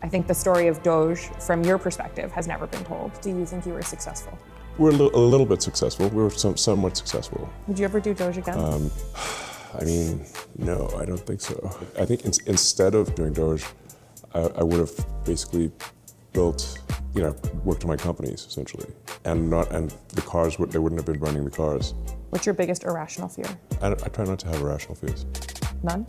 I think the story of DOGE, from your perspective, has never been told. Do you think you were successful? We're a little bit successful. We were somewhat successful. Would you ever do DOGE again? I mean, no, I don't think so. I think instead of doing DOGE, I would have basically built, worked on my companies essentially, and the cars they wouldn't have been running the cars. What's your biggest irrational fear? I try not to have irrational fears. None?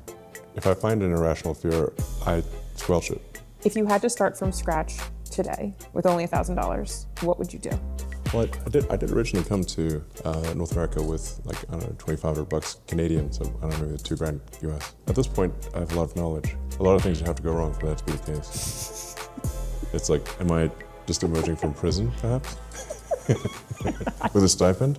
If I find an irrational fear, I squelch it. If you had to start from scratch today with only $1,000, what would you do? Well, I did originally come to North America with $2,500 Canadian, so I don't know, maybe $2,000 US. At this point, I have a lot of knowledge. A lot of things have to go wrong for that to be the case. It's like, am I just emerging from prison, perhaps? With a stipend?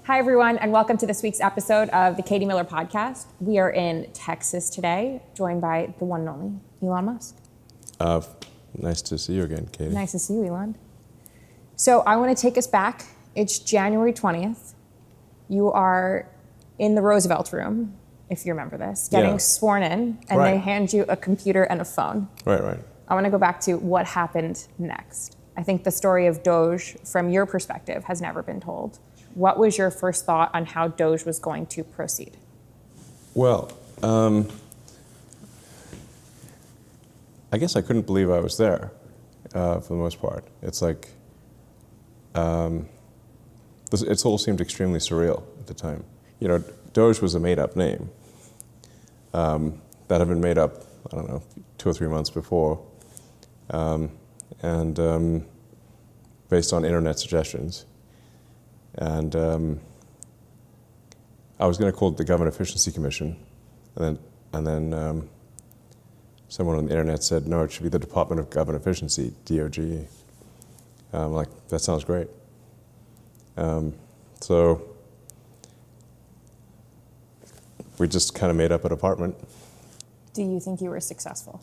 Hi, everyone, and welcome to this week's episode of the Katie Miller Podcast. We are in Texas today, joined by the one and only Elon Musk. Nice to see you again, Katie. Nice to see you, Elon. So I want to take us back. It's January 20th. You are in the Roosevelt room, if you remember this, getting sworn in, and they hand you a computer and a phone. Right. I want to go back to what happened next. I think the story of DOGE, from your perspective, has never been told. What was your first thought on how DOGE was going to proceed? Well, I guess I couldn't believe I was there for the most part. It's like, it all seemed extremely surreal at the time. DOGE was a made-up name that had been made up, I don't know, 2 or 3 months before, and based on internet suggestions. And I was going to call it the Government Efficiency Commission, and then someone on the internet said, no, it should be the Department of Government Efficiency, DOGE. I'm like, that sounds great. So we just kind of made up a department. Do you think you were successful?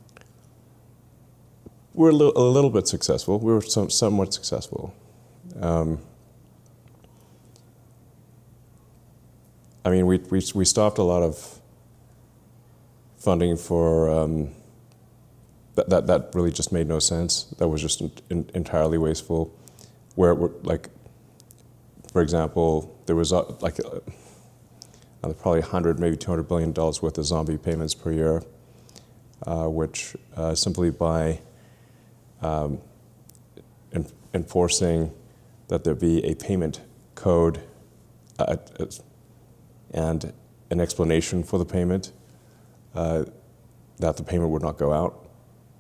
We're a little bit successful. We were somewhat successful. I mean, we stopped a lot of funding for that really just made no sense. That was just entirely wasteful. Where for example, there was probably 100, maybe $200 billion worth of zombie payments per year, which simply by enforcing that there be a payment code and an explanation for the payment, that the payment would not go out.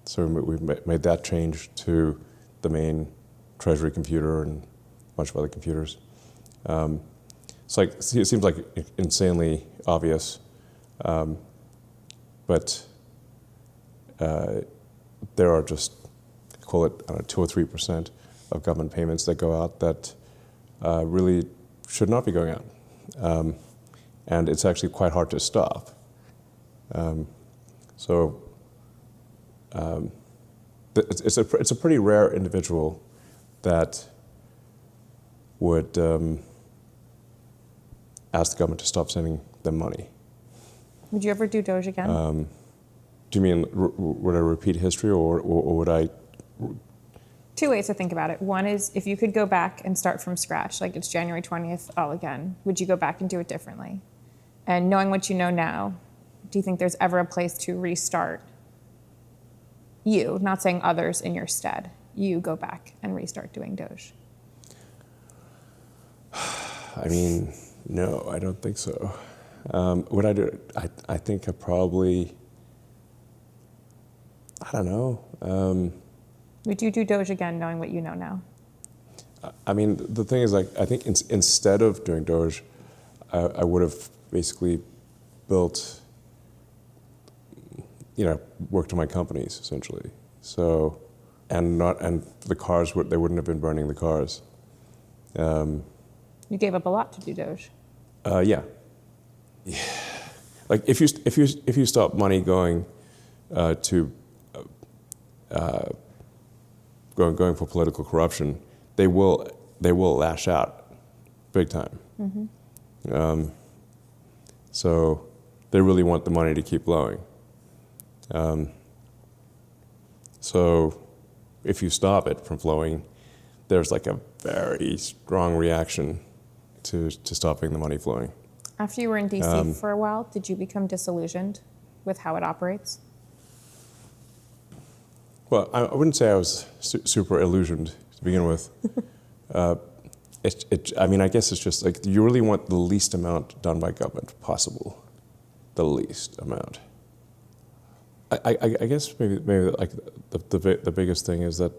So we made that change to the main Treasury computer and a bunch of other computers. It seems like insanely obvious, but there are just, call it 2 or 3% of government payments that go out that really should not be going out. And it's actually quite hard to stop. It's a pretty rare individual that would ask the government to stop sending them money. Would you ever do DOGE again? Do you mean would I repeat history, or would I? 2 ways to think about it. One is, if you could go back and start from scratch, like it's January 20th all again, would you go back and do it differently? And knowing what you know now, do you think there's ever a place to restart you, not saying others in your stead, you go back and restart doing DOGE? I mean, no, I don't think so. Would I do it? I think I probably, I don't know. Would you do DOGE again, knowing what you know now? I mean, the thing is, I think instead of doing DOGE, I would have basically built, worked on my companies essentially. So, and the cars they wouldn't have been burning the cars. You gave up a lot to do DOGE. Yeah. Like if you stop money going to going for political corruption, they will they will lash out big time. So they really want the money to keep flowing. So if you stop it from flowing, there's like a very strong reaction to stopping the money flowing. After you were in DC for a while, did you become disillusioned with how it operates? Well, I wouldn't say I was super illusioned to begin with. I mean, I guess it's just like you really want the least amount done by government possible, the least amount. I guess maybe like the biggest thing is that,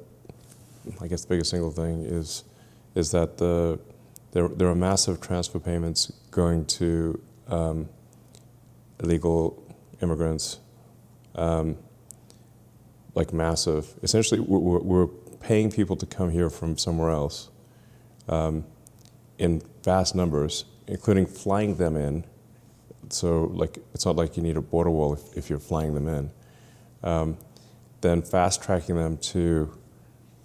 I guess the biggest single thing is that there are massive transfer payments going to illegal immigrants, like massive. Essentially, we're paying people to come here from somewhere else in vast numbers, including flying them in. So, like, it's not like you need a border wall if you're flying them in. Then fast tracking them to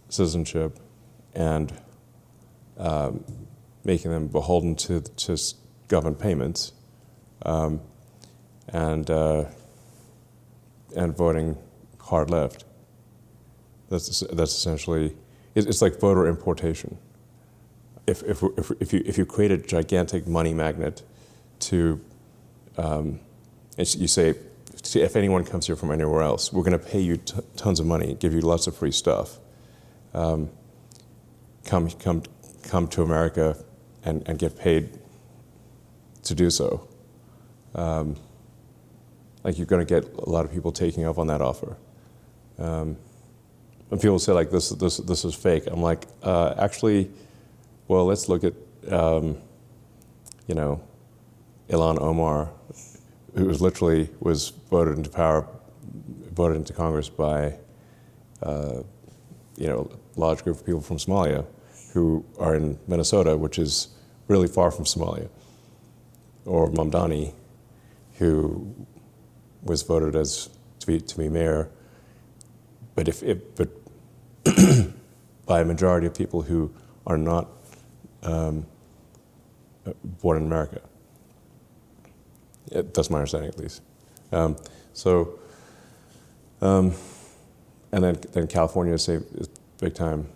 citizenship and making them beholden to government payments, and voting hard left. That's essentially, it's like voter importation. If you create a gigantic money magnet to, you say, if anyone comes here from anywhere else, we're going to pay you tons of money, give you lots of free stuff. Come to America and get paid to do so. Like, you're going to get a lot of people taking up on that offer. When people say like this is fake, I'm like, actually, well, let's look at Ilhan Omar, who was voted into Congress by a large group of people from Somalia who are in Minnesota, which is really far from Somalia. Or Mamdani, who was voted to be mayor, but by a majority of people who are not born in America. That's my understanding, at least. And then California is a big time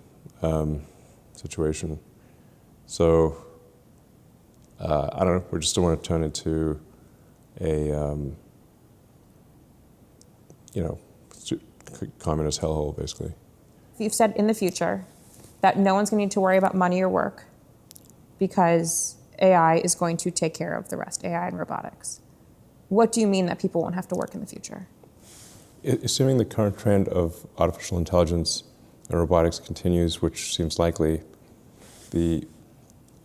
situation. So I don't know. We just don't want to turn into a communist hellhole, basically. You've said in the future that no one's going to need to worry about money or work because AI is going to take care of the rest, AI and robotics. What do you mean that people won't have to work in the future? Assuming the current trend of artificial intelligence and robotics continues, which seems likely, the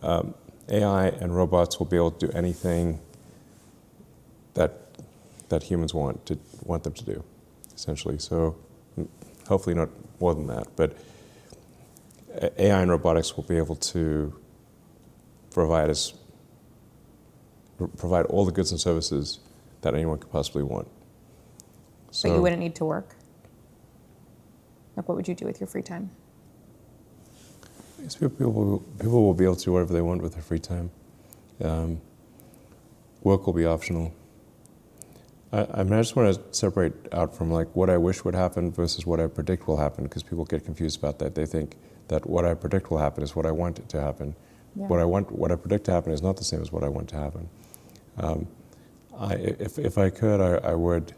AI and robots will be able to do anything that humans want them to do, essentially. So hopefully not more than that, but AI and robotics will be able to provide all the goods and services that anyone could possibly want. So, but you wouldn't need to work? Like, what would you do with your free time? I guess people will be able to do whatever they want with their free time. Work will be optional. I just want to separate out from like what I wish would happen versus what I predict will happen, because people get confused about that. They think that what I predict will happen is what I want it to happen. Yeah. What I predict to happen is not the same as what I want to happen. If I could, I would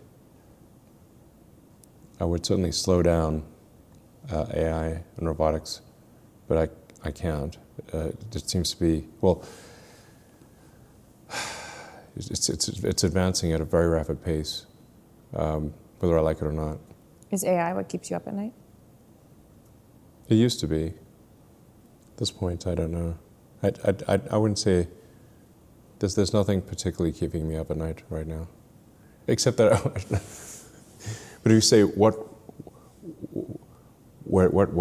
certainly slow down AI and robotics, but I can't. It just seems to be, well, it's advancing at a very rapid pace, whether I like it or not. Is AI what keeps you up at night? It used to be. At this point, I don't know. I wouldn't say there's nothing particularly keeping me up at night right now, except that. But if you say why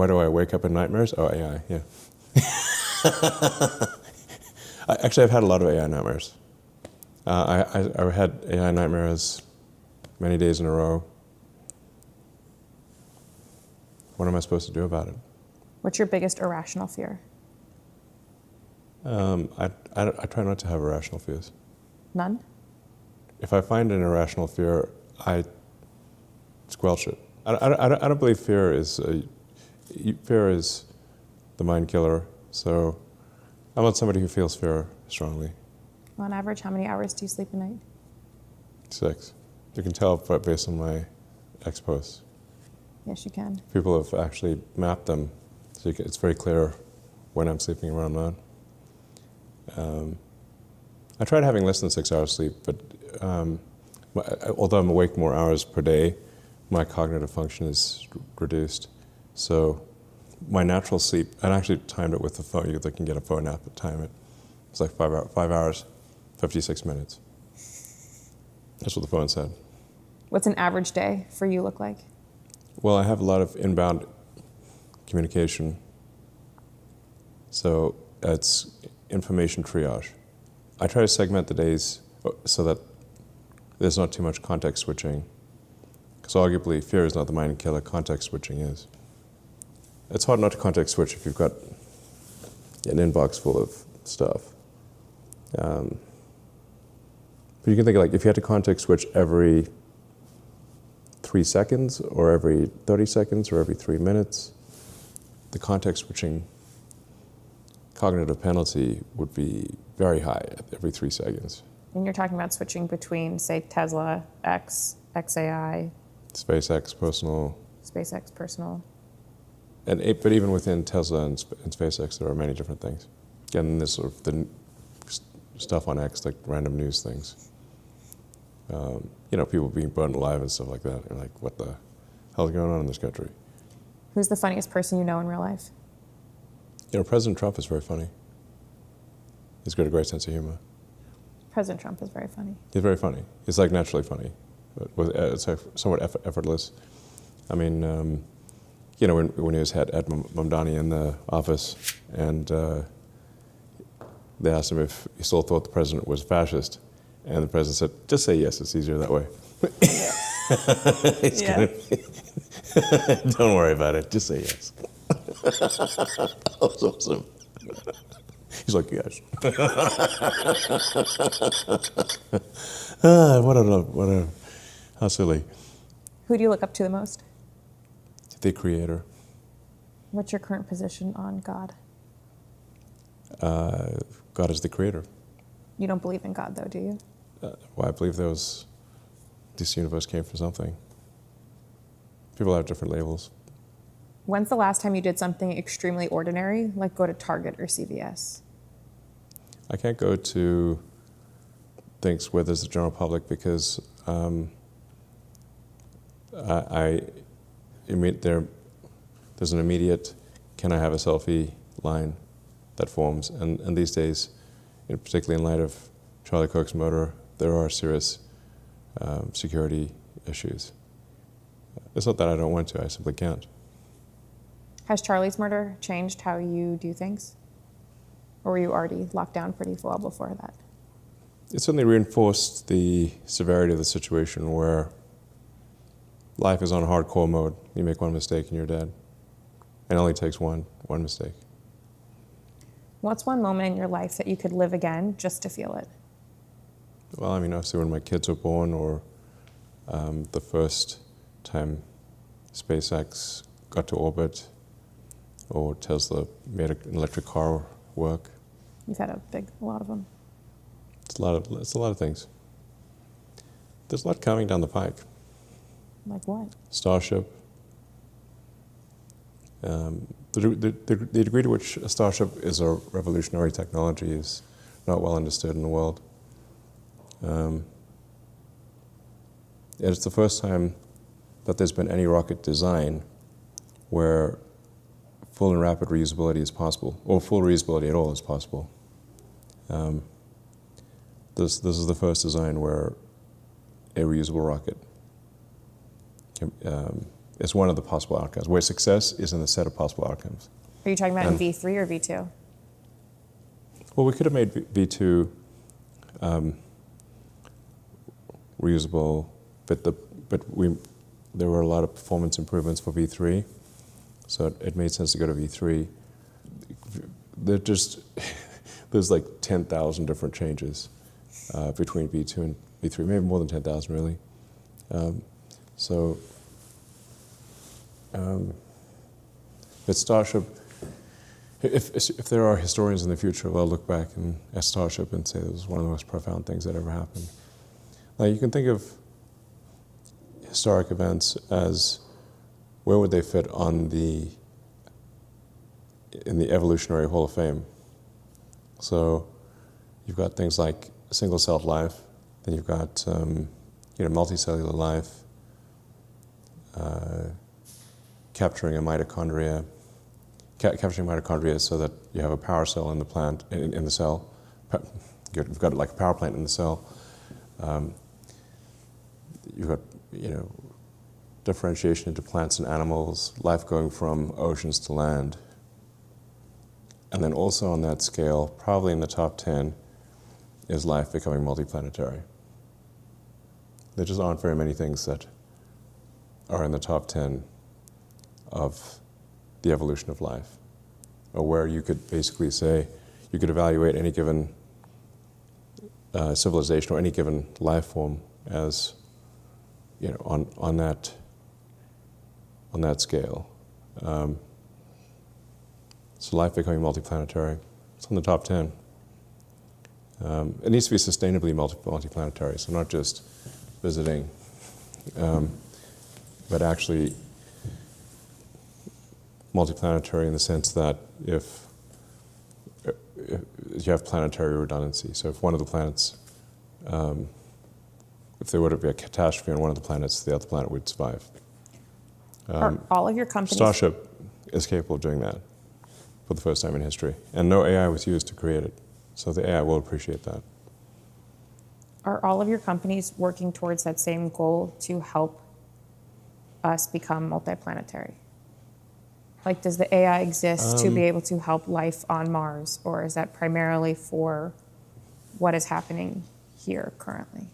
do I wake up in nightmares? Oh, AI, yeah. Actually, I've had a lot of AI nightmares. I had AI nightmares many days in a row. What am I supposed to do about it? What's your biggest irrational fear? I try not to have irrational fears. None? If I find an irrational fear, I squelch it. I don't believe fear is the mind killer. So I'm not somebody who feels fear strongly. On average, how many hours do you sleep a night? 6. You can tell based on my X posts. Yes, you can. People have actually mapped them, so it's very clear when I'm sleeping and when I'm not. I tried having less than 6 hours sleep, but although I'm awake more hours per day, my cognitive function is reduced. So my natural sleep, and I actually timed it with the phone. You can get a phone app and time it. It's like 5 hours, 56 minutes. That's what the phone said. What's an average day for you look like? Well, I have a lot of inbound communication. So it's information triage. I try to segment the days so that there's not too much context switching. Because arguably, fear is not the mind killer, context switching is. It's hard not to context switch if you've got an inbox full of stuff. But you can think of, like, if you had to context switch every 3 seconds or every 30 seconds or every 3 minutes, the context switching cognitive penalty would be very high at every 3 seconds. And you're talking about switching between, say, Tesla, X, XAI, SpaceX, personal. SpaceX, personal. But even within Tesla and SpaceX, there are many different things. And there's sort of the stuff on X, like random news things. People being burned alive and stuff like that. You're like, what the hell is going on in this country? Who's the funniest person you know in real life? President Trump is very funny. He's got a great sense of humor. President Trump is very funny. He's very funny. He's like naturally funny. It's like somewhat effortless. I mean, when he was had Mamdani in the office, and they asked him if he still thought the president was fascist, and the president said, "Just say yes. It's easier that way." Don't worry about it. Just say yes. That was awesome. He's like, yes. How silly. Who do you look up to the most? The Creator. What's your current position on God? God is the Creator. You don't believe in God, though, do you? Well, I believe this universe came from something. People have different labels. When's the last time you did something extremely ordinary, like go to Target or CVS? I can't go to things where there's the general public because there's an immediate, can I have a selfie line that forms. And these days, particularly in light of Charlie Kirk's murder, there are serious security issues. It's not that I don't want to, I simply can't. Has Charlie's murder changed how you do things? Or were you already locked down pretty well before that? It certainly reinforced the severity of the situation where life is on hardcore mode. You make one mistake and you're dead. It only takes one mistake. What's one moment in your life that you could live again just to feel it? Well, I mean, obviously when my kids were born, or the first time SpaceX got to orbit, or Tesla made an electric car work. You've had a lot of them. It's a lot of things. There's a lot coming down the pike. Like what? Starship. The degree to which a Starship is a revolutionary technology is not well understood in the world. It's the first time that there's been any rocket design where full and rapid reusability is possible, or full reusability at all is possible. This is the first design where a reusable rocket is one of the possible outcomes, where success is in the set of possible outcomes. Are you talking about in V3 or V2? Well, we could have made V2 reusable, but there were a lot of performance improvements for V3, so it made sense to go to V3. The there's like 10,000 different changes between V2 and V3, maybe more than 10,000 really. But Starship, if there are historians in the future, they'll look back at Starship and say this was one of the most profound things that ever happened. Now you can think of historic events as where would they fit in the Evolutionary Hall of Fame. So you've got things like single-celled life, then you've got multicellular life, capturing mitochondria so that you have a power cell in the plant, in the cell. You've got like a power plant in the cell. You've got, differentiation into plants and animals, life going from oceans to land. And then also on that scale, probably in the top 10, is life becoming multi-planetary. There just aren't very many things that are in the top 10 of the evolution of life, or where you could basically say, you could evaluate any given civilization or any given life form as, on that scale. So life becoming multi-planetary, it's on the top 10. It needs to be sustainably multi-planetary, so not just visiting, but actually multi-planetary in the sense that if you have planetary redundancy, so if one of the planets, if there were to be a catastrophe on one of the planets, the other planet would survive. Are all of your companies... Starship is capable of doing that for the first time in history, and no AI was used to create it, so the AI will appreciate that. Are all of your companies working towards that same goal to help us become multiplanetary? Like, does the AI exist to be able to help life on Mars, or is that primarily for what is happening here currently?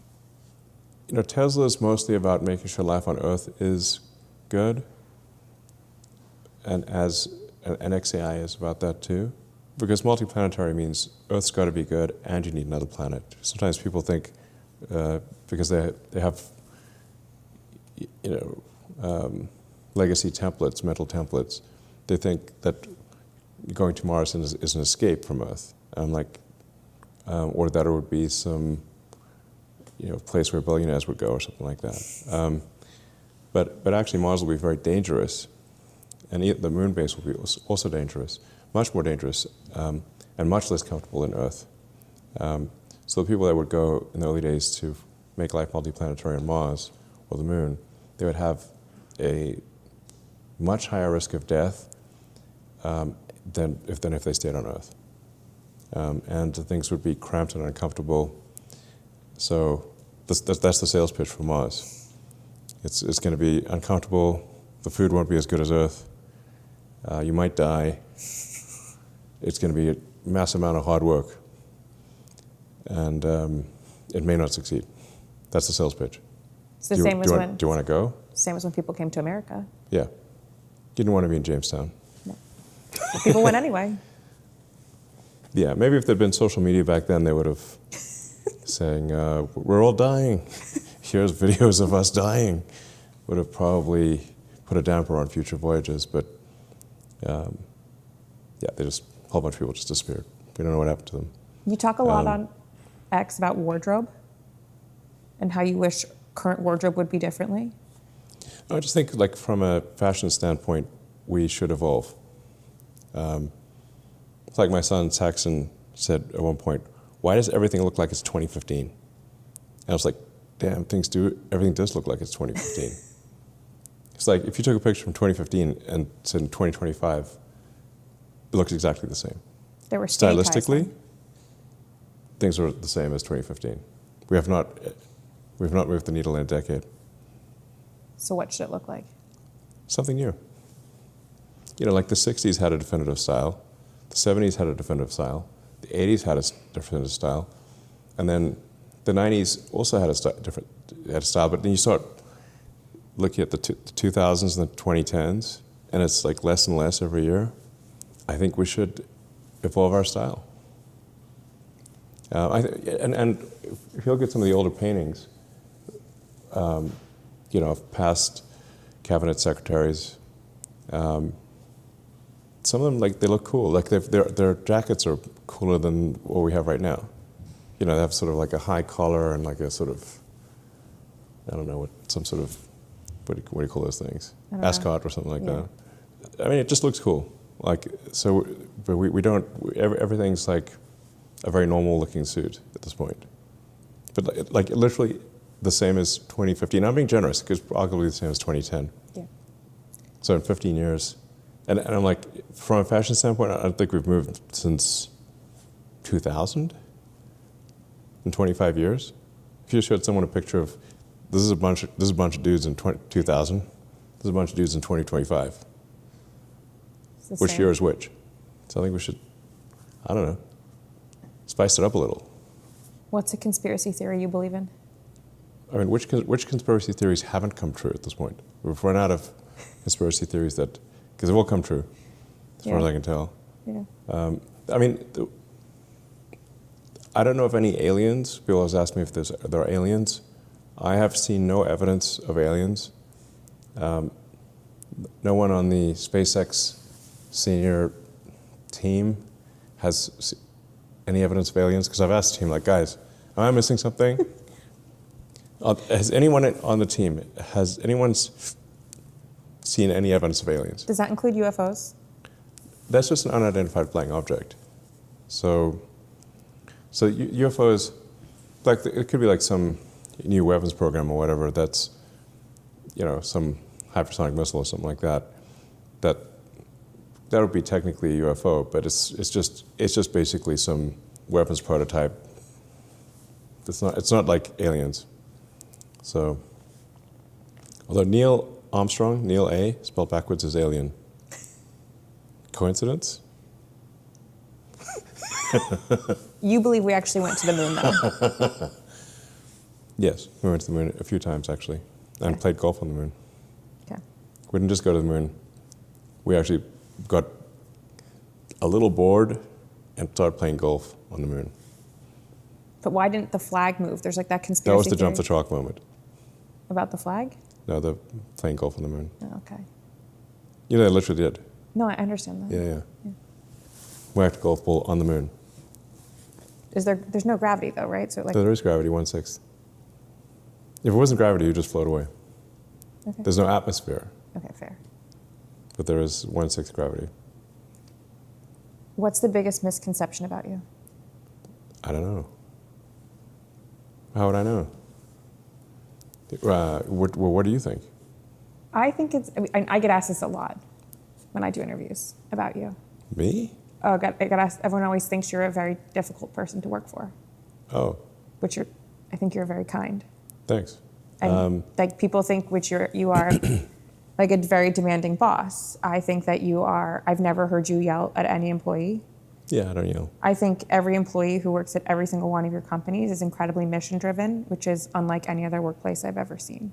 Tesla is mostly about making sure life on Earth is good, and XAI is about that too, because multiplanetary means Earth's got to be good, and you need another planet. Sometimes people think because they have legacy templates, mental templates, they think that going to Mars is an escape from Earth, or that it would be some place where billionaires would go or something like that. But actually Mars will be very dangerous, and the moon base will be also dangerous, much more dangerous, and much less comfortable than Earth. So the people that would go in the early days to make life multiplanetary on Mars or the moon, they would have a much higher risk of death than if they stayed on Earth. And things would be cramped and uncomfortable. So that's the sales pitch for Mars. It's going to be uncomfortable. The food won't be as good as Earth. You might die. It's going to be a massive amount of hard work. And it may not succeed. That's the sales pitch. It's the same as when... Do you want to go? Same as when people came to America. Yeah. You didn't want to be in Jamestown. No. People went anyway. Yeah, maybe if there'd been social media back then, they would have saying, we're all dying. Here's videos of us dying. Would have probably put a damper on future voyages, but a whole bunch of people just disappeared. We don't know what happened to them. You talk a lot on X about wardrobe and how you wish current wardrobe would be differently. I just think, from a fashion standpoint, we should evolve. It's like my son Saxon said at one point, why does everything look like it's 2015? And I was like, damn, everything does look like it's 2015. It's like, if you took a picture from 2015 and said in 2025, it looks exactly the same. There were stylistically, things are the same as 2015. We've not moved the needle in a decade. So what should it look like? Something new. Like the 60s had a definitive style, the 70s had a definitive style, the 80s had a definitive style, and then the 90s also had a style, but then you start looking at the 2000s and the 2010s, and it's like less and less every year. I think we should evolve our style. And if you look at some of the older paintings, of past cabinet secretaries, some of them, like, they look cool. Like, their jackets are cooler than what we have right now. They have sort of like a high collar and like a sort of, I don't know, some sort of, what do you call those things? Ascot or something like that. I mean, it just looks cool. Like, so, but we don't, everything's like a very normal looking suit at this point. But like literally the same as 2015. I'm being generous, because arguably the same as 2010. Yeah. So in 15 years, and I'm like, from a fashion standpoint, I don't think we've moved since 2000 in 25 years. If you showed someone a picture of, this is a bunch of dudes in 2000, this is a bunch of dudes in 2025. Which year is which? So I think we should, I don't know, spice it up a little. What's a conspiracy theory you believe in? I mean, which conspiracy theories haven't come true at this point? We've run out of conspiracy theories that, because they've all come true, as far as I can tell. Yeah. I mean, I don't know if any aliens, people always ask me if there are aliens. I have seen no evidence of aliens. No one on the SpaceX senior team has any evidence of aliens, because I've asked the team, like, guys, am I missing something? Has anyone on the team, has anyone seen any evidence of aliens? Does that include UFOs? That's just an unidentified flying object. So UFOs, like, it could be like some new weapons program or whatever that's, some hypersonic missile or something like that. That would be technically a UFO, but it's just basically some weapons prototype. It's not like aliens. So, although Neil Armstrong, Neil A, spelled backwards, is alien. Coincidence? You believe we actually went to the moon, though? Yes, we went to the moon a few times, actually, and played golf on the moon. Okay. We didn't just go to the moon. We actually got a little bored and started playing golf on the moon. But why didn't the flag move? There's like that conspiracy That was the theory jump the shark moment. About the flag? No, the playing golf on the moon. Oh, okay. They literally did. No, I understand that. Yeah. Whacked a golf ball on the moon. There's no gravity though, right? So There is gravity, 1/6. If it wasn't gravity, you'd just float away. Okay. There's no atmosphere. Okay, fair. But there is 1/6 gravity. What's the biggest misconception about you? I don't know. How would I know? What do you think? I think I get asked this a lot when I do interviews about you. Me? Oh, I got asked, everyone always thinks you're a very difficult person to work for. Oh. Which I think you're very kind. Thanks. And like people think you are like a very demanding boss. I think that I've never heard you yell at any employee. Yeah, I don't yell. I think every employee who works at every single one of your companies is incredibly mission driven, which is unlike any other workplace I've ever seen.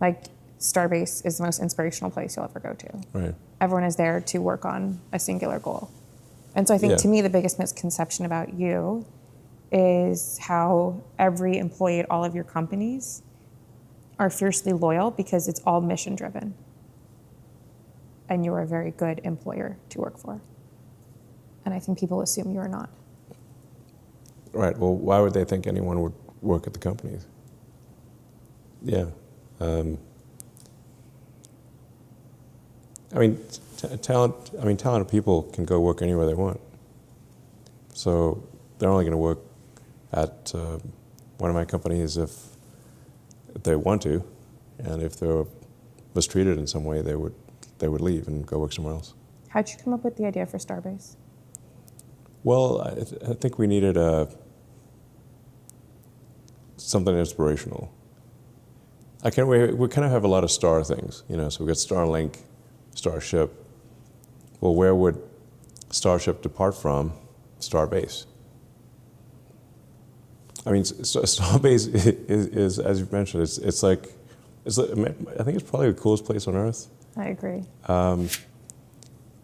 Like Starbase is the most inspirational place you'll ever go to. Right. Everyone is there to work on a singular goal. And so I think to me, the biggest misconception about you is how every employee at all of your companies are fiercely loyal because it's all mission driven. And you're a very good employer to work for. And I think people assume you're not. Right. Well, why would they think anyone would work at the companies? Yeah. Talented people can go work anywhere they want. So they're only going to work at one of my companies if they want to, and if they're mistreated in some way, they would leave and go work somewhere else. How'd you come up with the idea for Starbase? Well, I think we needed something inspirational. We kind of have a lot of star things, so we got Starlink, Starship. Well, where would Starship depart from Starbase? I mean, Starbase is, as you've mentioned, it's like, I think it's probably the coolest place on Earth. I agree.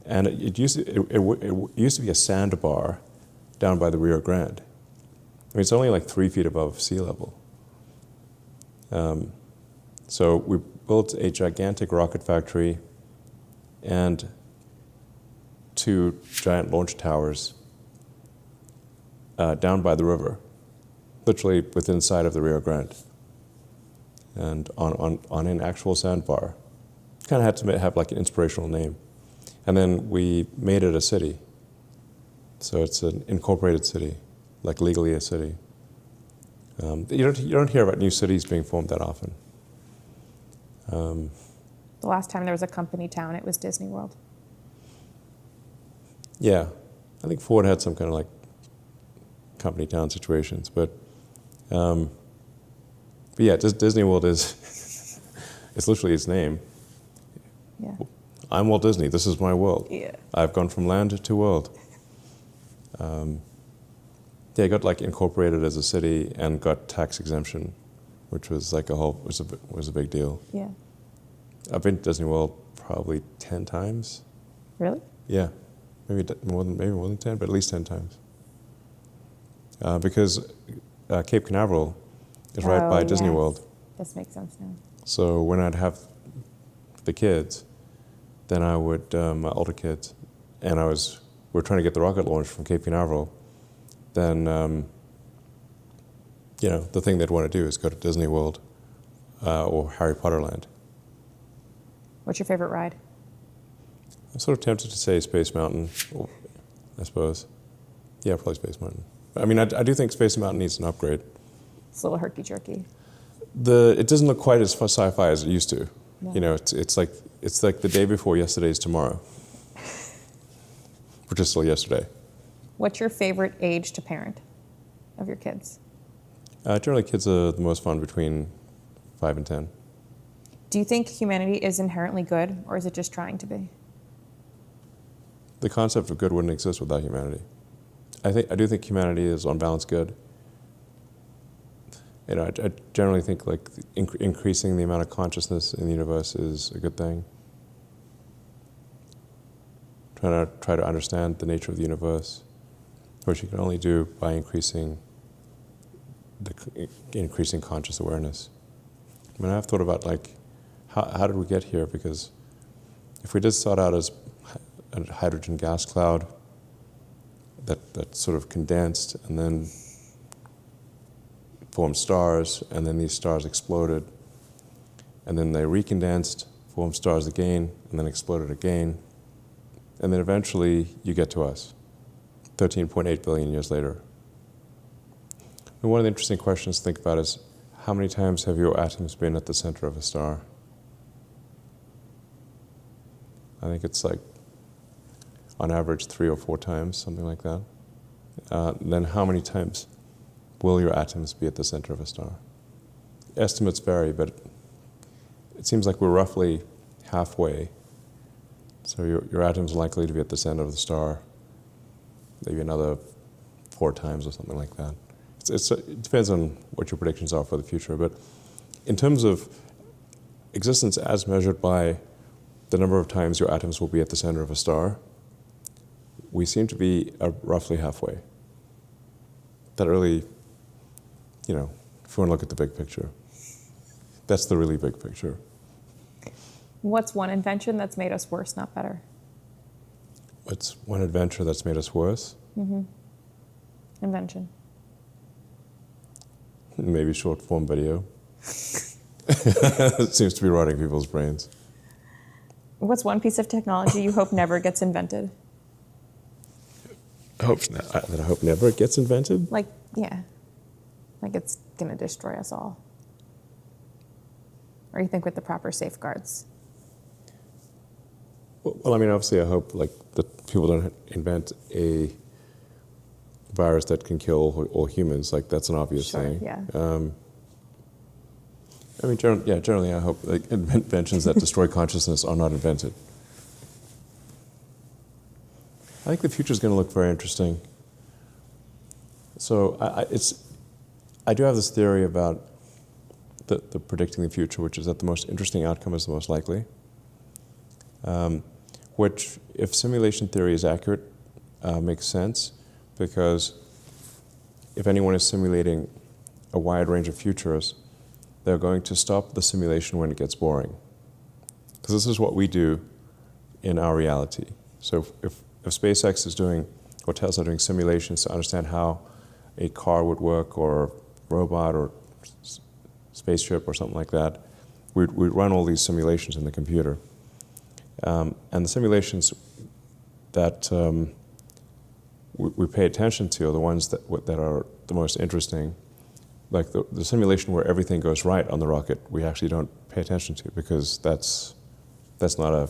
And it used to be a sandbar down by the Rio Grande. mean, it's only like 3 feet above sea level. So we built a gigantic rocket factory and 2 giant launch towers down by the river, literally within sight of the Rio Grande, and on an actual sandbar. Kind of had to have like an inspirational name. And then we made it a city. So it's an incorporated city, like legally a city. You don't hear about new cities being formed that often. The last time there was a company town, it was Disney World. Yeah, I think Ford had some kind of like company town situations, but yeah, Disney World is it's literally its name. Yeah. I'm Walt Disney. This is my world. Yeah. I've gone from land to world. Yeah, it got like incorporated as a city and got tax exemption, which was like was a big deal. Yeah. I've been to Disney World probably 10 times. Really? Yeah, maybe more than 10, but at least 10 times. Because Cape Canaveral is right by Disney yes. World. This makes sense now. So when I'd have the kids, then I would, my older kids, and we're trying to get the rocket launched from Cape Canaveral, then, the thing they'd want to do is go to Disney World or Harry Potter Land. What's your favorite ride? I'm sort of tempted to say Space Mountain, I suppose. Yeah, probably Space Mountain. I mean, I do think Space Mountain needs an upgrade. It's a little herky-jerky. It doesn't look quite as sci-fi as it used to. No. You know, it's like the day before yesterday's tomorrow, which is still yesterday. What's your favorite age to parent of your kids? Generally, kids are the most fun between 5 and 10. Do you think humanity is inherently good, or is it just trying to be? The concept of good wouldn't exist without humanity. I do think humanity is on balance good. You know, I generally think like increasing the amount of consciousness in the universe is a good thing. Try to understand the nature of the universe, which you can only do by increasing conscious awareness. I mean, I've thought about like, how did we get here? Because if we did start out as a hydrogen gas cloud that sort of condensed and then formed stars, and then these stars exploded, and then they recondensed, formed stars again, and then exploded again, and then eventually you get to us, 13.8 billion years later. And one of the interesting questions to think about is, how many times have your atoms been at the center of a star? I think it's like, on average, 3 or 4 times, something like that. Then how many times will your atoms be at the center of a star? Estimates vary, but it seems like we're roughly halfway. So your atoms are likely to be at the center of the star maybe another 4 times or something like that. It depends on what your predictions are for the future, but in terms of existence as measured by the number of times your atoms will be at the center of a star, we seem to be roughly halfway. That really, if you want to look at the big picture, that's the really big picture. What's one invention that's made us worse, not better? What's one adventure that's made us worse? Mm-hmm. Invention. Maybe short form video. It seems to be rotting people's brains. What's one piece of technology you hope never gets invented? I hope never gets invented? Like it's going to destroy us all. Or you think with the proper safeguards? Well, I mean, obviously I hope that people don't invent a virus that can kill all humans. Like, that's an obvious thing. Yeah. I mean, generally I hope inventions that destroy consciousness are not invented. I think the future is going to look very interesting. So I do have this theory about the predicting the future, which is that the most interesting outcome is the most likely. Which, if simulation theory is accurate, makes sense, because if anyone is simulating a wide range of futures, they're going to stop the simulation when it gets boring. Because this is what we do in our reality. So if SpaceX is doing, or Tesla doing simulations to understand how a car would work, or robot, or spaceship, or something like that, we'd run all these simulations in the computer. And the simulations that we pay attention to are the ones that are the most interesting. Like the simulation where everything goes right on the rocket, we actually don't pay attention to, because that's not a,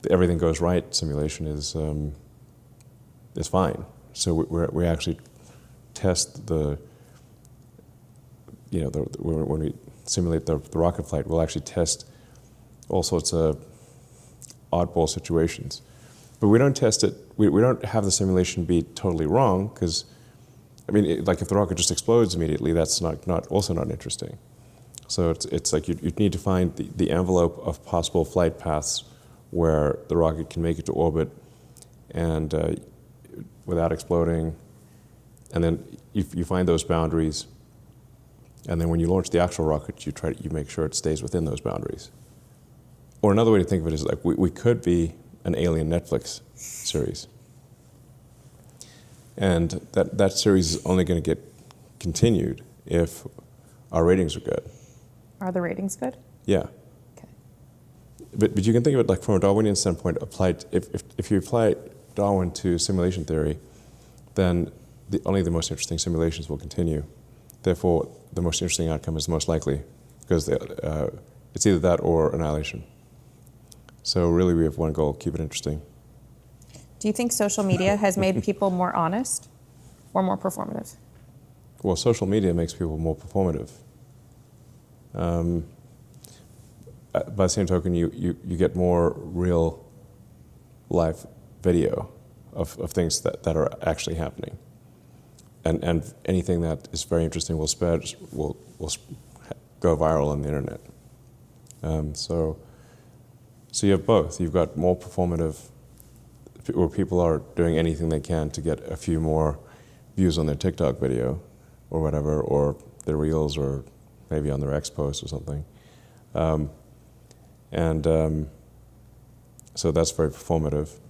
the everything goes right simulation is fine. So we actually test the, when we simulate the rocket flight, we'll actually test all sorts of oddball situations. But we don't test it, we don't have the simulation be totally wrong, because, like if the rocket just explodes immediately, that's also not interesting. So it's like you'd need to find the envelope of possible flight paths where the rocket can make it to orbit and without exploding, and then you find those boundaries, and then when you launch the actual rocket, you make sure it stays within those boundaries. Or another way to think of it is like we could be an alien Netflix series, and that series is only going to get continued if our ratings are good. Are the ratings good? Yeah. Okay. But you can think of it like from a Darwinian standpoint. Applied, if you apply Darwin to simulation theory, then only the most interesting simulations will continue. Therefore, the most interesting outcome is the most likely, because it's either that or annihilation. So really, we have one goal: keep it interesting. Do you think social media has made people more honest or more performative? Well, social media makes people more performative. By the same token, you get more real life video of things that are actually happening. And anything that is very interesting will go viral on the internet. So you have both. You've got more performative, where people are doing anything they can to get a few more views on their TikTok video or whatever, or their Reels, or maybe on their X post or something. So that's very performative.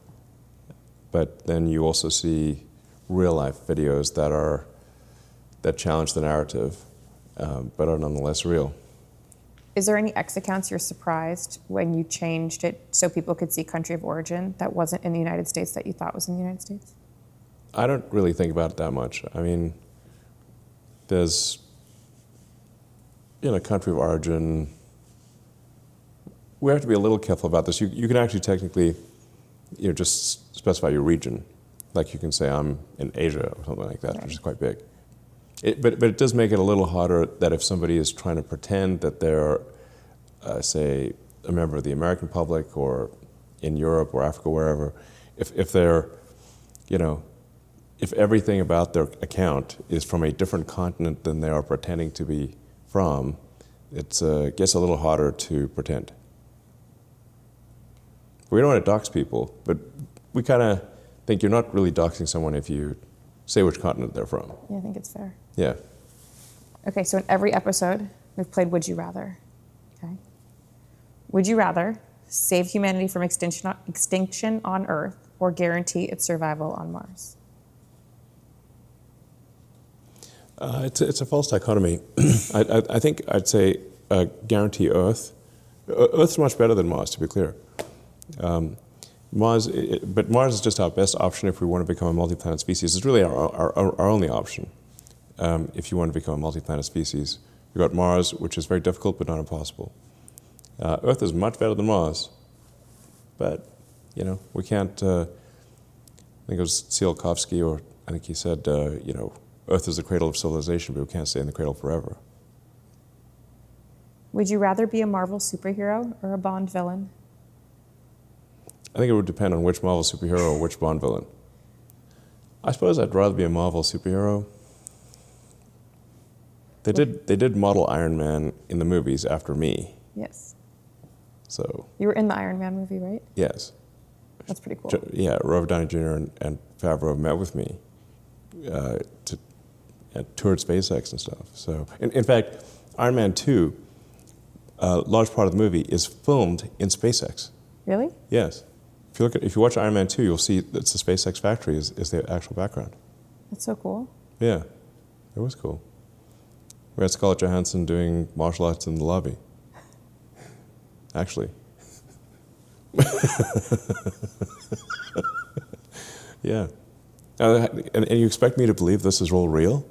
But then you also see real life videos that challenge the narrative, but are nonetheless real. Is there any X accounts you're surprised when you changed it so people could see country of origin that wasn't in the United States that you thought was in the United States? I don't really think about it that much. There's, country of origin, we have to be a little careful about this. You can actually technically, just specify your region. Like you can say, I'm in Asia or something like that, right, which is quite big. But it does make it a little harder that if somebody is trying to pretend that they're, say, a member of the American public, or in Europe or Africa, wherever, if they're, if everything about their account is from a different continent than they are pretending to be from, it gets a little harder to pretend. We don't want to dox people, but we kind of think you're not really doxing someone if you say which continent they're from. Yeah, I think it's fair. Yeah. Okay, so in every episode, we've played Would You Rather. Okay. Would you rather save humanity from extinction on Earth, or guarantee its survival on Mars? It's a false dichotomy. I think I'd say guarantee Earth. Earth's much better than Mars, to be clear. Mars is just our best option if we want to become a multi-planet species. It's really our only option if you want to become a multi-planet species. You've got Mars, which is very difficult but not impossible. Earth is much better than Mars, but we can't. I think it was Tsiolkovsky, or I think he said, Earth is the cradle of civilization, but we can't stay in the cradle forever. Would you rather be a Marvel superhero or a Bond villain? I think it would depend on which Marvel superhero or which Bond villain. I suppose I'd rather be a Marvel superhero. They did model Iron Man in the movies after me. Yes. So. You were in the Iron Man movie, right? Yes. That's pretty cool. Yeah, Robert Downey Jr. and Favreau met with me to toured SpaceX and stuff. So, in fact, Iron Man 2, a large part of the movie is filmed in SpaceX. Really? Yes. If you watch Iron Man 2, you'll see that the SpaceX factory is the actual background. That's so cool. Yeah, it was cool. We had Scarlett Johansson doing martial arts in the lobby. Actually. Yeah. And you expect me to believe this is all real?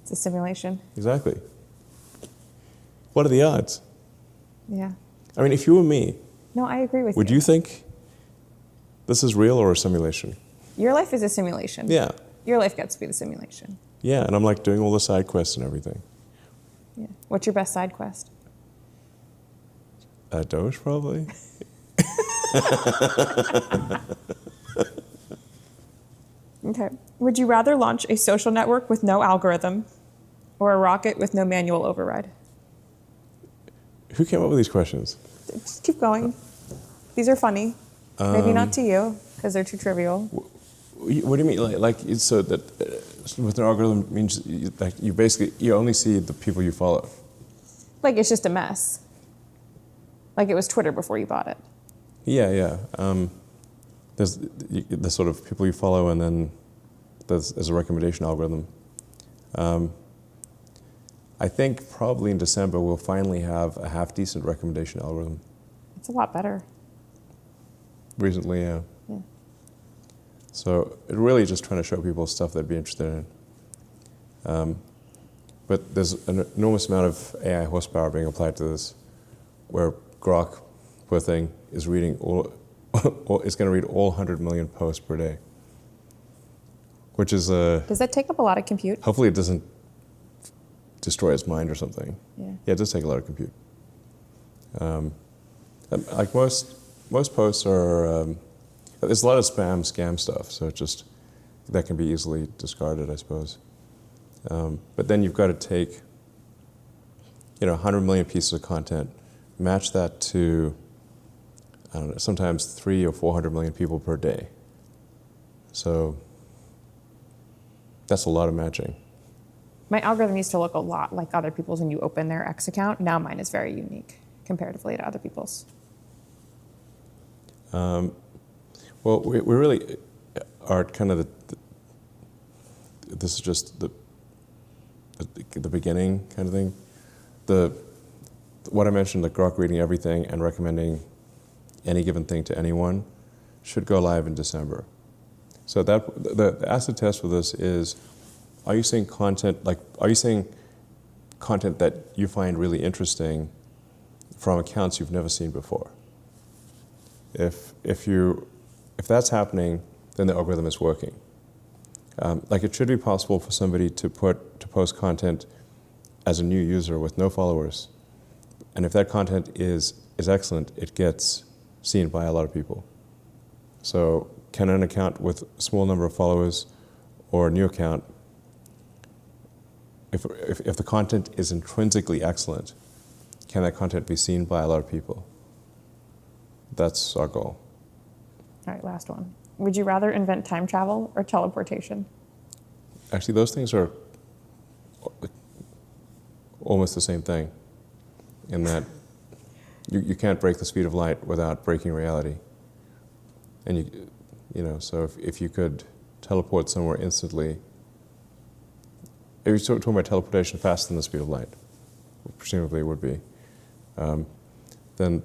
It's a simulation. Exactly. What are the odds? Yeah. I mean, if you were me, No, I agree with you. would you think this is real or a simulation? Your life is a simulation. Yeah. Your life gets to be the simulation. Yeah, and I'm like doing all the side quests and everything. Yeah. What's your best side quest? DOGE, probably. Okay. Would you rather launch a social network with no algorithm or a rocket with no manual override? Who came up with these questions? Just keep going. These are funny. Maybe not to you, because they're too trivial. What do you mean? Like so that with an algorithm means you only see the people you follow. Like it's just a mess. Like it was Twitter before you bought it. Yeah. There's the sort of people you follow, and then there's a recommendation algorithm. I think probably in December we'll finally have a half-decent recommendation algorithm. It's a lot better. Recently, yeah. So it really just trying to show people stuff they'd be interested in. But there's an enormous amount of AI horsepower being applied to this, where Grok, poor thing, is reading it's going to read all 100 million posts per day, which is Does that take up a lot of compute? hopefully it doesn't destroy its mind or something. Yeah. Yeah, it does take a lot of compute. Like most posts are, there's a lot of scam stuff, so that can be easily discarded, I suppose. But then you've got to take, 100 million pieces of content, match that to, I don't know, sometimes 300 or 400 million people per day. So that's a lot of matching. My algorithm used to look a lot like other people's when you open their X account. Now mine is very unique comparatively to other people's. Well, we really are kind of this is just the beginning kind of thing. What I mentioned, like Grok reading everything and recommending any given thing to anyone, should go live in December. So the acid test for this is, are you seeing content that you find really interesting from accounts you've never seen before? If that's happening, then the algorithm is working. Like it should be possible for somebody to post content as a new user with no followers, and if that content is excellent, it gets seen by a lot of people. So can an account with a small number of followers or a new account, if the content is intrinsically excellent, can that content be seen by a lot of people? That's our goal. All right, last one. Would you rather invent time travel or teleportation? Actually, those things are almost the same thing, in that you can't break the speed of light without breaking reality. And so if you could teleport somewhere instantly, if you're talking about teleportation faster than the speed of light, presumably it would be, then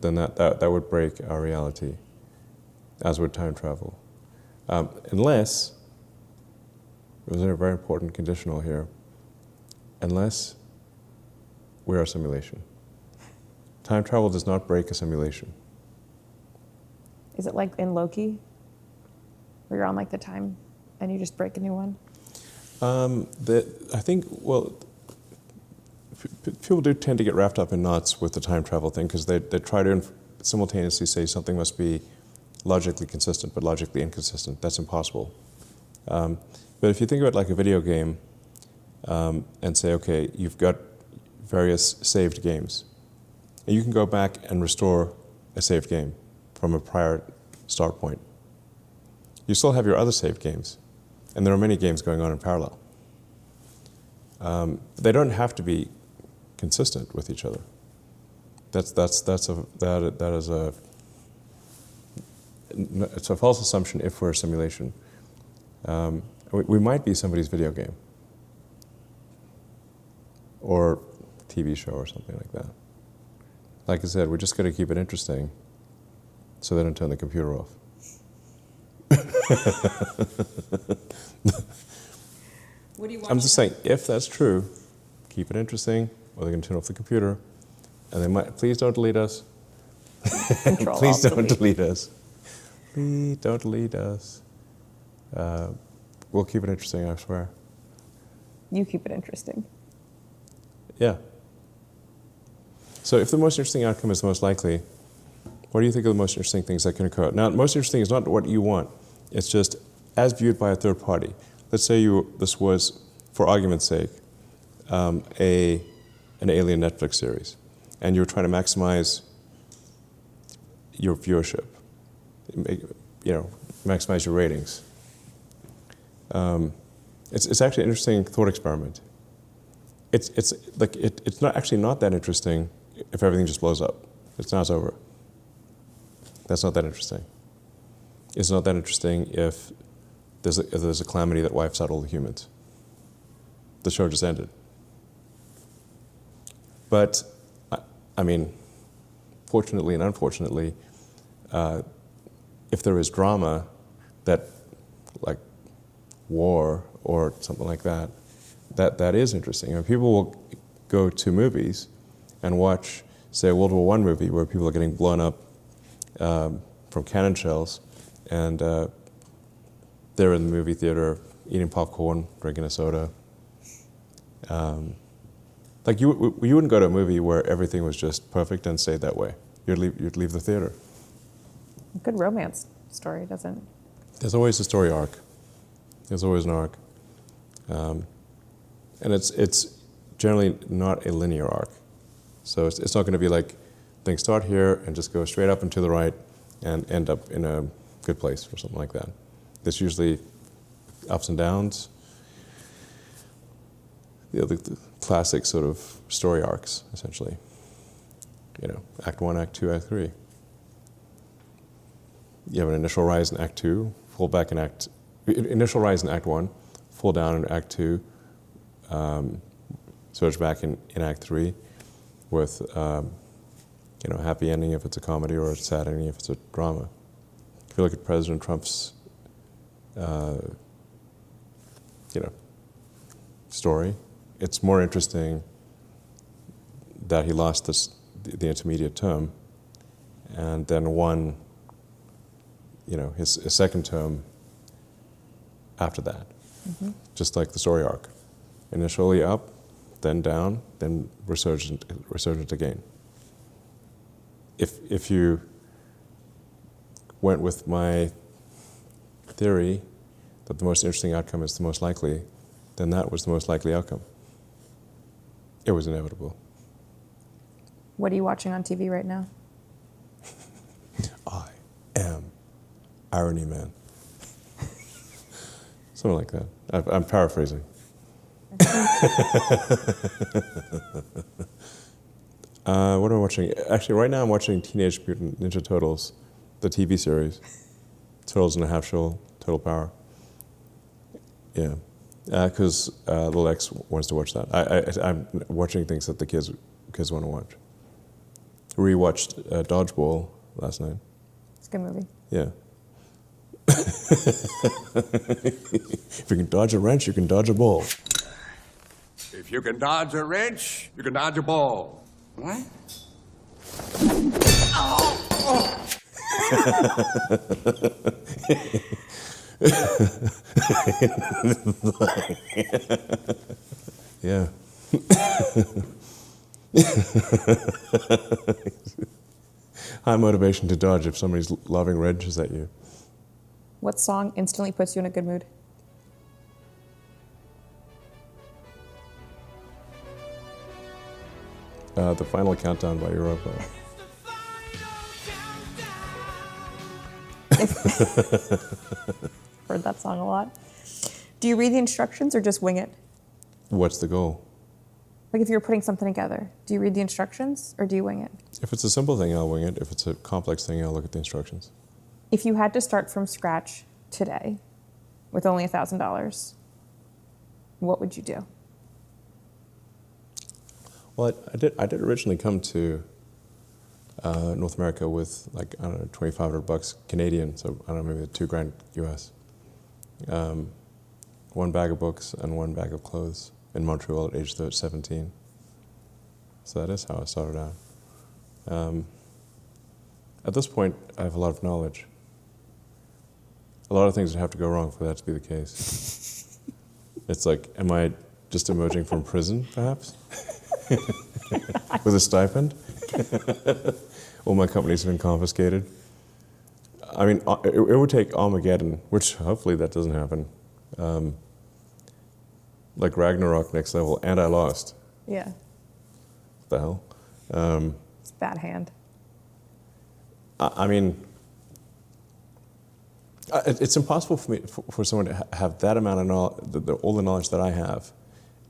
that would break our reality, as would time travel. Unless, there's a very important conditional here, unless we are a simulation. Time travel does not break a simulation. Is it like in Loki, where you're on like the time and you just break a new one? I think, people do tend to get wrapped up in knots with the time travel thing, because they try to simultaneously say something must be logically consistent but logically inconsistent. That's impossible. But if you think about like a video game and say, okay, you've got various saved games, and you can go back and restore a saved game from a prior start point. You still have your other saved games, and there are many games going on in parallel. They don't have to be consistent with each other. It's a false assumption if we're a simulation. We might be somebody's video game or TV show or something like that. Like I said, we're just going to keep it interesting so they don't turn the computer off. I'm just saying, if that's true, keep it interesting, or they're going to turn off the computer, and they might. Please don't delete us. Please don't delete us. Please don't delete us. We'll keep it interesting, I swear. You keep it interesting. Yeah. So if the most interesting outcome is the most likely, what do you think are the most interesting things that can occur? Now, most interesting is not what you want. It's just as viewed by a third party. Let's say this was, for argument's sake, an alien Netflix series, and you were trying to maximize your viewership, maximize your ratings. It's actually an interesting thought experiment. It's not actually not that interesting if everything just blows up. It's over. That's not that interesting. It's not that interesting if there's a calamity that wipes out all the humans. The show just ended. But, I mean, fortunately and unfortunately, if there is drama that, like war or something like that, that is interesting. I mean, people will go to movies and watch, say, a World War I movie where people are getting blown up from cannon shells, and they're in the movie theater eating popcorn, drinking a soda. Like you wouldn't go to a movie where everything was just perfect and stayed that way. You'd leave the theater. A good romance story doesn't. There's always a story arc. There's always an arc, and it's generally not a linear arc. So it's not going to be like things start here and just go straight up and to the right and end up in a good place or something like that. There's usually ups and downs. The classic sort of story arcs, essentially. Act 1, Act 2, Act 3. You have an initial rise in Act 2, fall back in initial rise in Act 1, fall down in Act 2, surge back in Act 3 with happy ending if it's a comedy or a sad ending if it's a drama. If you look at President Trump's story, it's more interesting that he lost the intermediate term and then won his second term after that. Mm-hmm. Just like the story arc. Initially up, then down, then resurgent again. If you went with my theory that the most interesting outcome is the most likely, then that was the most likely outcome. It was inevitable. What are you watching on TV right now? I am Irony Man. Something like that. I'm paraphrasing. What am I watching? Actually, right now I'm watching Teenage Mutant Ninja Turtles, the TV series. Turtles in a Half Shell, Total Power. Yeah, because little X wants to watch that. I'm watching things that the kids want to watch. Rewatched Dodgeball last night. It's a good movie. Yeah. If you can dodge a wrench, you can dodge a ball. If you can dodge a wrench, you can dodge a ball. What? Yeah. High motivation to dodge if somebody's lobbing wrenches at you. What song instantly puts you in a good mood? The Final Countdown by Europa. Heard that song a lot. Do you read the instructions or just wing it? What's the goal? Like if you're putting something together, do you read the instructions or do you wing it? If it's a simple thing, I'll wing it. If it's a complex thing, I'll look at the instructions. If you had to start from scratch today with only $1,000, what would you do? Well, I did originally come to North America with like, I don't know, 2,500 bucks Canadian, so I don't know, maybe $2,000 US. One bag of books and one bag of clothes in Montreal at age 17. So that is how I started out. At this point, I have a lot of knowledge. A lot of things would have to go wrong for that to be the case. It's like, am I just emerging from prison, perhaps? With a stipend? All my companies have been confiscated. I mean, it would take Armageddon, which hopefully that doesn't happen. Like Ragnarok next level, and I lost. Yeah. What the hell? It's a bad hand. I mean, it's impossible for me, for someone to have that amount of knowledge, all the knowledge that I have,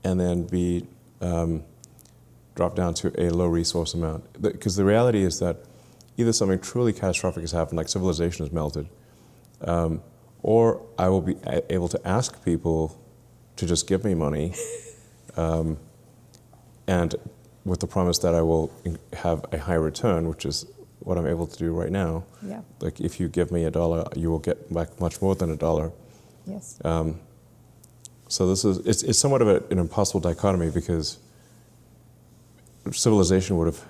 and then be dropped down to a low resource amount. Because the reality is that either something truly catastrophic has happened, like civilization has melted, or I will be able to ask people to just give me money, and with the promise that I will have a high return, which is what I'm able to do right now. Yeah. Like if you give me $1, you will get back much more than $1. Yes. So this is it's somewhat of an impossible dichotomy because civilization would have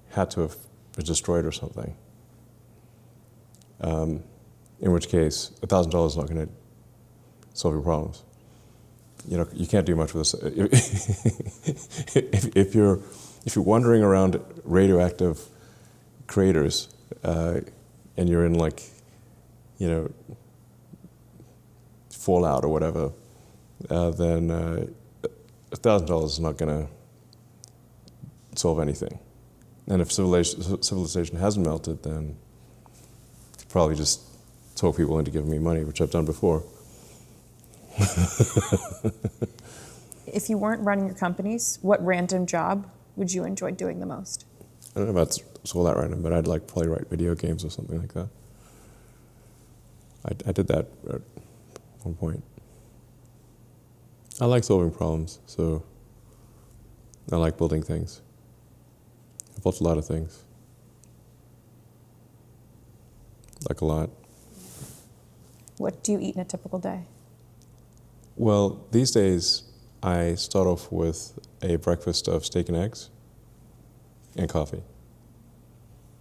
had to have been destroyed or something. In which case, $1,000 is not going to solve your problems. You know, you can't do much with this. If you're wandering around radioactive craters and you're in like, you know, fallout or whatever, then $1,000 is not going to solve anything. And if civilization hasn't melted, then probably just talk people into giving me money, which I've done before. If you weren't running your companies, what random job would you enjoy doing the most? I don't know if it's all that random, but I'd like probably write video games or something like that. I did that at one point. I like solving problems, so I like building things. I've built a lot of things. Like a lot. What do you eat in a typical day? Well, these days I start off with a breakfast of steak and eggs and coffee.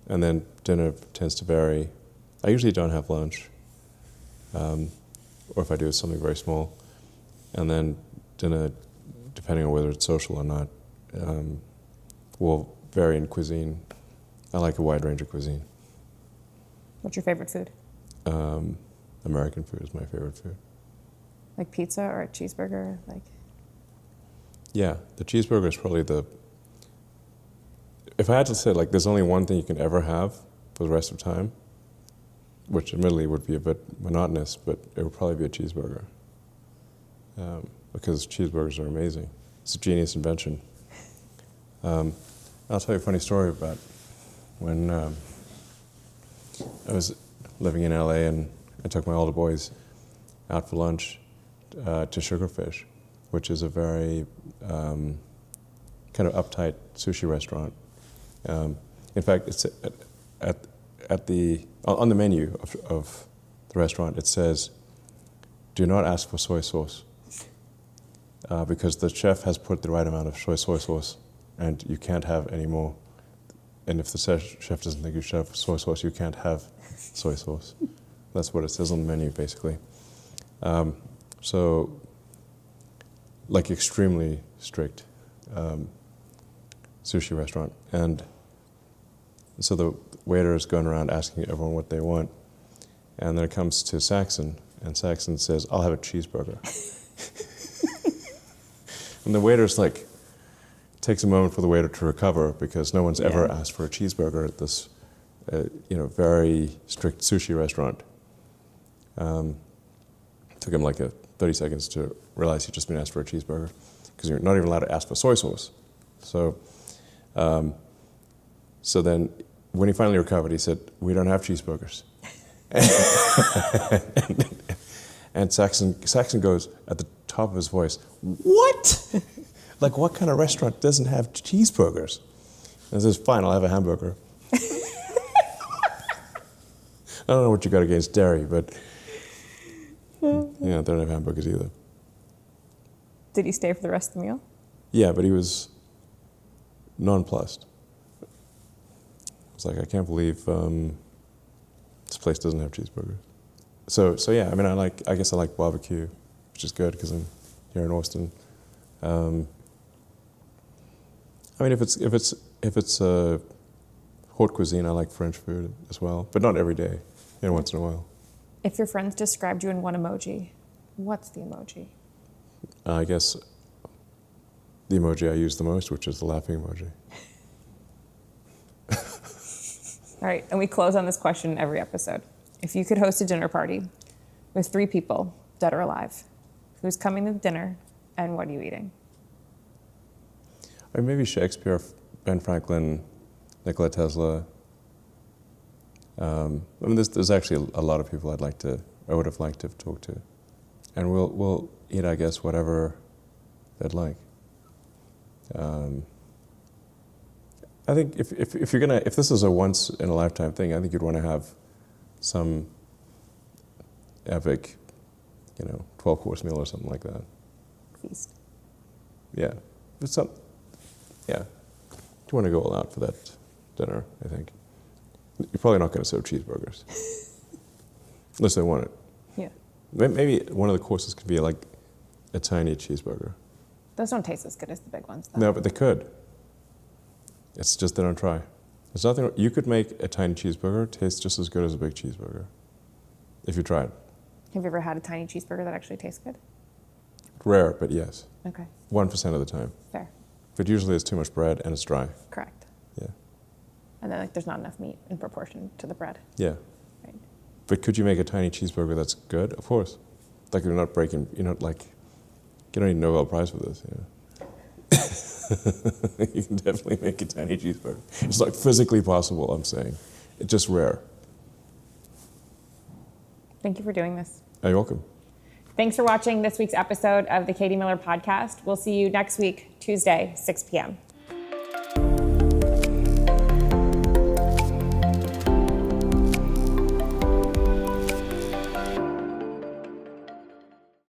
And then dinner tends to vary. I usually don't have lunch, or if I do, it's something very small. And then dinner, depending on whether it's social or not, will vary in cuisine. I like a wide range of cuisine. What's your favorite food? American food is my favorite food. Like pizza or a cheeseburger? Like. Yeah, the cheeseburger is probably if I had to say, like, there's only one thing you can ever have for the rest of time, which admittedly would be a bit monotonous, but it would probably be a cheeseburger. Because cheeseburgers are amazing. It's a genius invention. I'll tell you a funny story about when I was living in LA and I took my older boys out for lunch to Sugarfish, which is a very kind of uptight sushi restaurant. In fact, it's on the menu of the restaurant, it says, "Do not ask for soy sauce," because the chef has put the right amount of soy sauce, and you can't have any more. And if the chef doesn't think you should have soy sauce, you can't have soy sauce. That's what it says on the menu, basically. So, like, extremely strict sushi restaurant. And so the waiter is going around asking everyone what they want. And then it comes to Saxon, and Saxon says, "I'll have a cheeseburger." And the waiter's like, takes a moment for the waiter to recover because no one's ever asked for a cheeseburger at this, very strict sushi restaurant. Took him like 30 seconds to realize he'd just been asked for a cheeseburger, because you're not even allowed to ask for soy sauce. So, so then when he finally recovered, he said, "We don't have cheeseburgers." And Saxon goes at the top of his voice, "What? Like, what kind of restaurant doesn't have cheeseburgers?" And I says, "Fine, I'll have a hamburger." I don't know what you got against dairy, but yeah, they don't have hamburgers either. Did he stay for the rest of the meal? Yeah, but he was nonplussed. It's like, I can't believe this place doesn't have cheeseburgers. So yeah, I mean, I guess I like barbecue, which is good because I'm here in Austin. I mean, if it's haute cuisine, I like French food as well, but not every day. Once in a while. If your friends described you in one emoji, what's the emoji? I guess the emoji I use the most, which is the laughing emoji. All right, and we close on this question in every episode. If you could host a dinner party with 3 people, dead or alive, who's coming to the dinner and what are you eating? Or maybe Shakespeare, Ben Franklin, Nikola Tesla. I mean, there's actually a lot of people I would have liked to talk to, and we'll eat, I guess, whatever they'd like. I think if this is a once in a lifetime thing, I think you'd want to have some epic, 12-course meal or something like that. Feast. Yeah, yeah. You want to go all out for that dinner, I think. You're probably not going to serve cheeseburgers. Unless they want it. Yeah. Maybe one of the courses could be like a tiny cheeseburger. Those don't taste as good as the big ones, though. No, but they could. It's just they don't try. There's nothing. You could make a tiny cheeseburger taste just as good as a big cheeseburger, if you tried. Have you ever had a tiny cheeseburger that actually tastes good? Rare, but yes. Okay. 1% of the time. Fair. But usually it's too much bread and it's dry. Correct. Yeah. And then there's not enough meat in proportion to the bread. Yeah. Right. But could you make a tiny cheeseburger that's good? Of course. Like you're not breaking. You don't need a Nobel Prize for this. You can definitely make a tiny cheeseburger. It's like physically possible, I'm saying. It's just rare. Thank you for doing this. You're welcome. Thanks for watching this week's episode of the Katie Miller Podcast. We'll see you next week, Tuesday, 6 p.m.